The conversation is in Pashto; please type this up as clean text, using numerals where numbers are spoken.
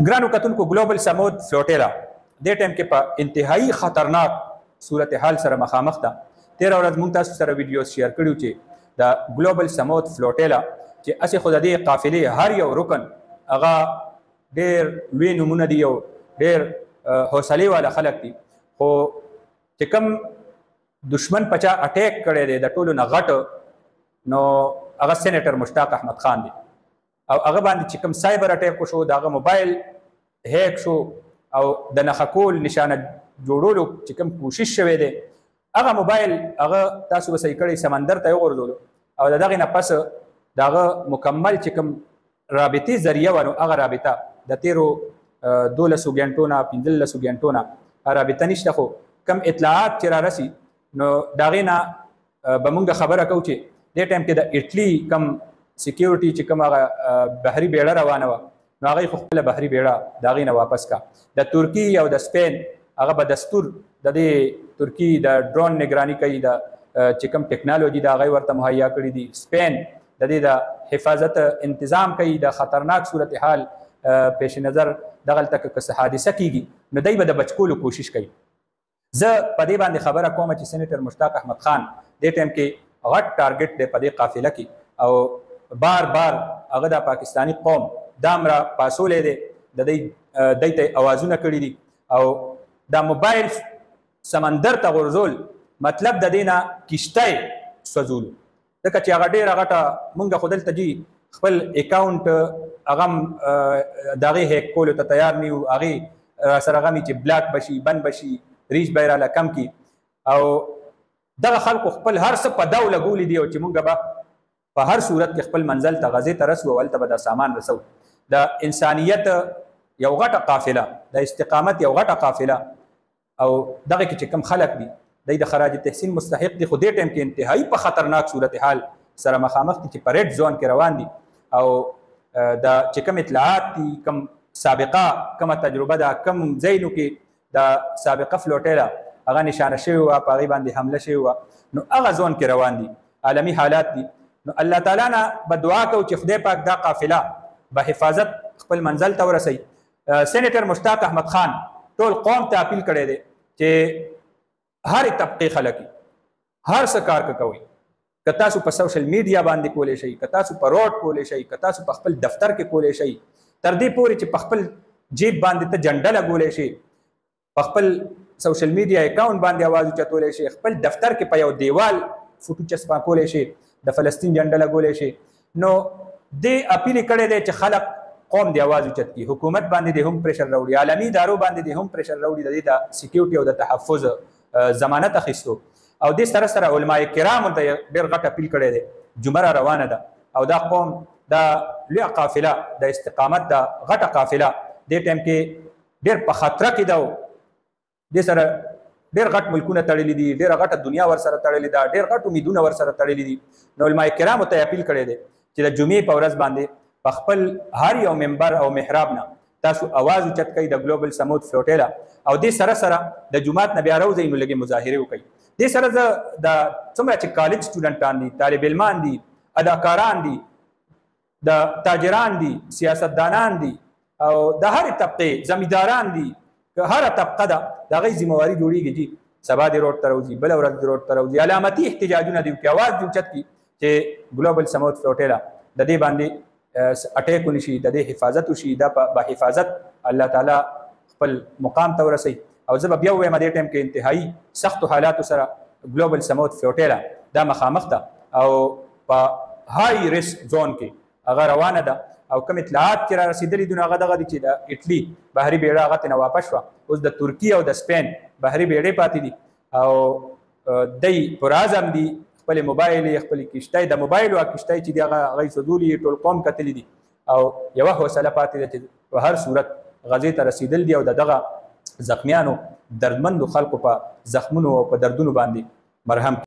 ګرانو کتونکو ګلوبل سمود فلوټیلا دې ټایم کې په انتهایی خطرناک صورتحال سره مخامخ ده. تېره ورځ موږ تاسو سره ویډیوز شیر کړي چې د ګلوبل سمود فلوټیلا چې هسې خو د دې قافلې هر یو رکن هغه ډېر لوی نومونه دي او ډېر حوصلې والا خلک دي، خو چې کوم دشمن په چا اټیک کړی دی د ټولو نه غټ نو هغه سینیټر مشتاق احمد خان دی او هغه باندې چې کوم سایبر اټیک وشو د هغه موبایل هیک شو او د نښه کول نشانه جوړولو چې کوم کوشش شوی دی هغه موبایل هغه تاسو به صحیح کړی سمندر ته یې وغورځولو او د دغې نه پس د هغه مکمل چې کوم رابطې ذریعه وه نو هغه رابطه د تېرو 12 ګنټو نه 15 ګنټو نه رابطه نشته، خو کم اطلاعات چې رارسي نو د هغې نه به موږ خبره کوو چې دې ټایم کې د اټلي کم سکیورټي چې کوم هغه بحري بیړه روانه وه نو هغې خو خپله بحري بیړه د هغې نه واپس کا. د ترکي او د سپین هغه به دستور د دې ترکي د ډرون نگراني کوي، د چې کوم ټکنالوژي د هغې ورته مهیا کړي دي، سپین د دې د حفاظت انتظام کوي، د خطرناک صورتحال پیش نظر دغلته که څه حادثه کیږي نو دی به د بچ کولو کوشش کوي. زه په دې باندې خبره کوم چې سینیټر مشتاق احمد خان دې ټایم کې غټ ټارګټ دی په دې قافله کې او بار بار هغه د پاکستاني قوم دامره پاسولی دی، د دی ته اوازونه کړي دي او دا موبایل سمندر ته غورځول مطلب د دې نه کشتی سوځولو، ځکه چې هغه ډېره غټه موږ خو دلته جي خپل اکاونټ هغه د هغې هیک کولو ته تیار نه یو، هغې راسره غمي چې بلاک بشي بند بشي ریچ به یې راله کم کړي او دغه خلکو خپل هر څه په دو لګولي دي او چې موږ به په هر صورت کې خپل منزل ته غزې ته رسو او هلته به دا سامان رسو. د انسانیت یو غټه قافله، د استقامت یو غټه قافله او دغه کې چې کوم خلک دي دی د خراج تحسین مستحق دي، خو دې ټایم کې انتهایی په خطرناک صورتحال سره مخامخ دي چې په ریډ زون کې روان دي او د چې کوم اطلاعات دي، کوم سابقه، کومه تجربه ده، کوم ځایونو کې د سابقه فلوټیلا هغه نشانه شوې وه، په هغې باندې حمله شوې وه نو هغه زون کې روان دي، عالمي حالات دي. نو الله تعالی نه به دعا کوو چې خدای پاک دا قافله به حفاظت خپل منزل ته ورسوي. سینیټر مشتاق احمد خان ټول قوم ته اپیل کړی دی چې هرې طبقې خلک هر څه کار کوئ، که تاسو په سوشل میډیا باندې کولی شئ، که تاسو په روډ کولی شئ، که تاسو په خپل دفتر کې کولی شئ، تر دې پورې چې په خپل جیب باندې ته جنډه لګولی شئ، په خپل سوشل میډیا اکاونټ باندې आवाज اوچتولی شئ، خپل دفتر کې په یو دیوال فوټو چسپا کولی شئ، د فلسطین جنډه لګولی شئ. نو دې اپیل کړی دی چې خلک قوم دی आवाज اوچت کړي، حکومت باندې دې هم پریشر راوړي، عالمي ادارو باندې دې هم پریشر راوړي د دې د سکیورټي او د تحفظ ضمانت اخیستو او دې سره سره علما کرامو ته ډېر غټ اپیل کړی دی. جمعه روانه ده او دا قوم دا لویه قافله د استقامت دا غټه قافله دې ټایم کې ډېر په خطره کې ده او دې سره ډېر غټ ملکونه تړلي دي، ډېره غټه دنیا ورسره تړلې ده، ډېر غټ امیدونه ورسره تړلي دي. نو علما کرامو ته اپیل کړی دی چې د جمعې په ورځ باندې په خپل هر یو منبر او محراب نه تاسو आवाज اوچت کوئ د ګلوبل سمود فلوټیلا او دې سره سره د جومات نه بیا راوځئ نو لږې مظاهرې وکړئ. دې سره زه د څومره چې کالج سټوډنټان دي، طالب علمان دي، اداکاران دي، د تاجران دي، سیاستدانان دي او د هرې طبقې زمینداران دي، که هره طبقه ده د هغې ذمهواري جوړېږي چې سبا دې روډ ته راوځي، بله ورځ دې روډ ته راوځي، علامتي احتجاجونه دې وکړي، اواز دې اوچت کړي چې ګلوبل سمود فلوټیلا د دې باندې اټیک ونشي، د دې حفاظت وشي، دا په حفاظت الله تعالی خپل مقام ته ورسوي. او زه به بیا ووایم دې ټایم کې انتهایی سختو حالاتو سره ګلوبل سمود فلوټیلا دا مخامخ ده او په های ریسک زون کې هغه روانه ده او کوم اطلاعات چې را رسېدلي دي نو هغه دغه دي چې د اټلي بحري بیړه هغه ترې نه واپس شوه، اوس د ترکي او د سپین بحري بیړې پاتې دي او دی پر اعظم دي خپل موبایل یې خپل کشتۍ د موبایل او کشتۍ چې دي هغه سوځولي ټول قوم کتلي دي او یوه حوصله پاتې ده چې په هر صورت غزې ته رسېدل دي او د دغه زخمیانو دردمندو خلکو په زخمونو او په دردونو باندې مرهم